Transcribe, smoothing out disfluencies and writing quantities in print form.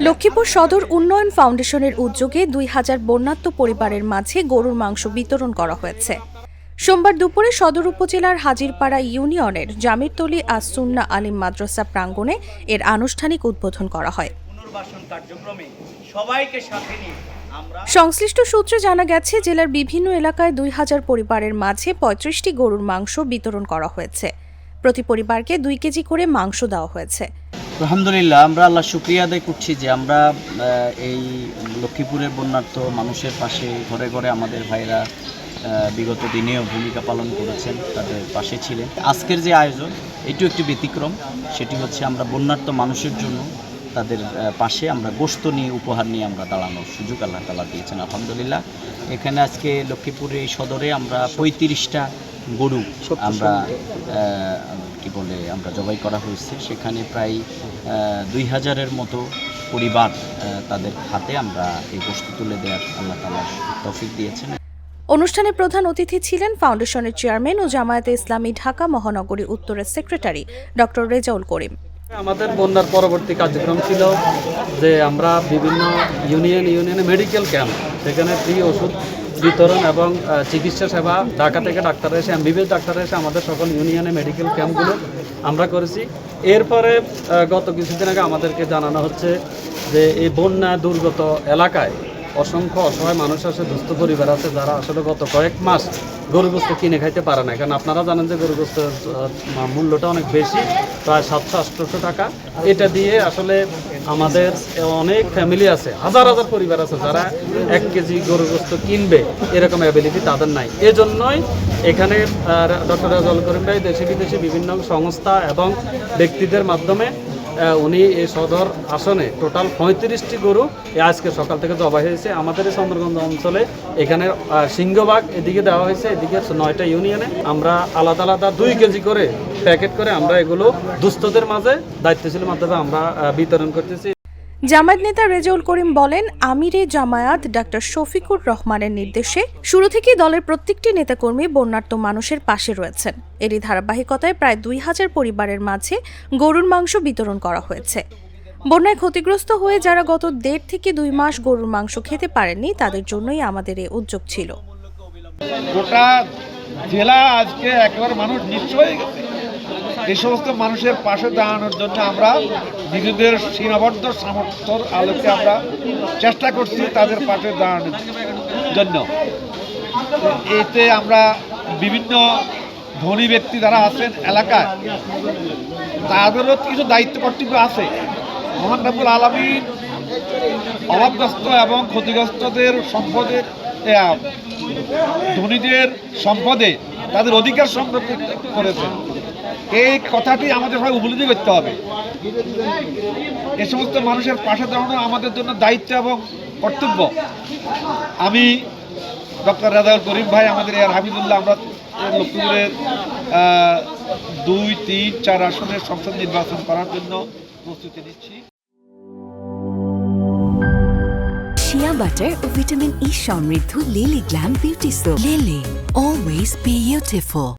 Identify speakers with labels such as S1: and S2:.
S1: লক্ষ্মীপুর সদর উন্নয়ন ফাউন্ডেশনের উদ্যোগে ২,০০০ বন্যার্ত পরিবারের মাঝে গরুর মাংস বিতরণ করা হয়েছে। সোমবার দুপুরে সদর উপজেলার হাজিরপাড়া ইউনিয়নের জামিরতলী আস-সুন্না আলিম মাদ্রাসা প্রাঙ্গণে এর আনুষ্ঠানিক উদ্বোধন করা হয়। সংশ্লিষ্ট সূত্রে জানা গেছে, জেলার বিভিন্ন এলাকায় ২,০০০ পরিবারের মাঝে ৩৫টি গরুর মাংস বিতরণ করা হয়েছে। প্রতি পরিবারকে 2 কেজি করে মাংস দেওয়া হয়েছে।
S2: আলহামদুলিল্লাহ, আমরা আল্লাহ শুকরিয়া আদায় করছি যে আমরা এই লক্ষ্মীপুরের বন্যার্ত মানুষের পাশে ঘরে ঘরে আমাদের ভাইরা বিগত দিনেও ভূমিকা পালন করেছেন, তাদের পাশে ছিলেন। আজকের যে আয়োজন এটিও একটি ব্যতিক্রম, সেটি হচ্ছে আমরা বন্যার্ত মানুষের জন্য তাদের পাশে আমরা গোশত নিয়ে উপহার নিয়ে আমরা দাঁড়ানোর সুযোগ আল্লাহ তাআলা দিয়েছেন। আলহামদুলিল্লাহ, এখানে আজকে লক্ষ্মীপুরে এই সদরে আমরা 35টা গরু আমরা আমরা জবাই করা হয়েছে। সেখানে প্রায় ২,০০০-এর মতো পরিবার তাদের হাতে আমরা এই গোশত তুলে দেওয়ার আল্লাহ তাআলা তৌফিক দিয়েছেন।
S1: অনুষ্ঠানে প্রধান অতিথি ছিলেন ফাউন্ডেশনের চেয়ারম্যান ও জামায়াতে ইসলামী ঢাকা মহানগরী উত্তরের সেক্রেটারি ডক্টর রেজাউল করিম।
S3: আমাদের বন্যার পরবর্তী কার্যক্রম ছিল যে আমরা বিভিন্ন ইউনিয়নে মেডিকেল ক্যাম্প, সেখানে ফ্রি ওষুধ বিতরণ এবং চিকিৎসা সেবা, ঢাকা থেকে ডাক্তাররা এসে, এমবিবিএস ডাক্তাররা এসে আমাদের সকল ইউনিয়নে মেডিকেল ক্যাম্পগুলো আমরা করেছি। এরপরে গত কিছুদিন আগে আমাদেরকে জানানো হচ্ছে যে এই বন্যা দুর্গত এলাকায় অসংখ্য অসহায় মানুষ আছে, দুস্থ পরিবার আছে, যারা আসলে গত কয়েক মাস গরু গোস্ত কিনে খাইতে পারে না। কারণ আপনারা জানেন যে গরু গোস্তের মূল্যটা অনেক বেশি, প্রায় 700-800 টাকা। এটা দিয়ে আসলে আমাদের অনেক ফ্যামিলি আছে, হাজার হাজার পরিবার আছে যারা 1 কেজি গরু গোস্ত কিনবে এরকম অ্যাবিলিটি তাদের নাই। এজন্যই এখানে ডক্টর রেজাউল করিম ভাই দেশে বিদেশে বিভিন্ন সংস্থা এবং ব্যক্তিদের মাধ্যমে উনি এই সদর আসনে টোটাল 35টি গরু আজকে সকাল থেকে জবাই হয়েছে। আমাদের এই চন্দ্রগঞ্জ অঞ্চলে এখানে সিংহভাগ এদিকে দেওয়া হয়েছে, এদিকে 9টা ইউনিয়নে আমরা আলাদা আলাদা 2 কেজি করে প্যাকেট করে আমরা এগুলো দুস্থদের মাঝে দায়িত্বশীল মাধ্যমে আমরা বিতরণ করতেছি।
S1: জামায়াত নেতা রেজাউল করিম বলেন, আমিরে জামায়াত ডাক্তার শফিকুর রহমানের নির্দেশে শুরু থেকেই দলের প্রত্যেকটি নেতাকর্মী বন্যার্ত মানুষের পাশে রয়েছেন। এরই ধারাবাহিকতায় প্রায় ২,০০০ পরিবারের মাঝে গরুর মাংস বিতরণ করা হয়েছে। বন্যায় ক্ষতিগ্রস্ত হয়ে যারা গত 1.5 থেকে 2 মাস গরুর মাংস খেতে পারেননি, তাদের জন্যই আমাদের এই উদ্যোগ ছিল।
S4: গোটা জেলা আজকে একেবারে মানুষ নিঃস্ব হয়ে গেছে। এই সমস্ত মানুষের পাশে দাঁড়ানোর জন্য আমরা নিজেদের সীমাবদ্ধ সামর্থ্যের আলোকে আমরা চেষ্টা করছি তাদের পাশে দাঁড়ানোর জন্য। এতে আমরা বিভিন্ন ধনী ব্যক্তি যারা আছেন এলাকায়, তাদেরও কিছু দায়িত্ব কর্তব্য আছে। মহান রব্বুল আলামিন অভাবগ্রস্ত এবং ক্ষতিগ্রস্তদের সম্পদের, ধনীদের সম্পদে তাদের অধিকার সংরক্ষণ করেছে। এই কথাটি আমাদের সবাই উপলব্ধি করতে হবে। এ সমস্ত মানুষের পাশে দাঁড়ানো আমাদের জন্য দায়িত্ব এবং কর্তব্য। আমি ডক্টর রেজাউল করিম ভাই, আমাদের এর হাবিবুল্লাহ, আমরা লক্ষ্মীপুরের 2, 3, 4 আসনের সংসদ নির্বাচন করার জন্য প্রস্তুতি নিচ্ছি।
S5: শিয়া বাটার ও ভিটামিন ই সমৃদ্ধ lily glam beauty soap. Lily, always beautiful.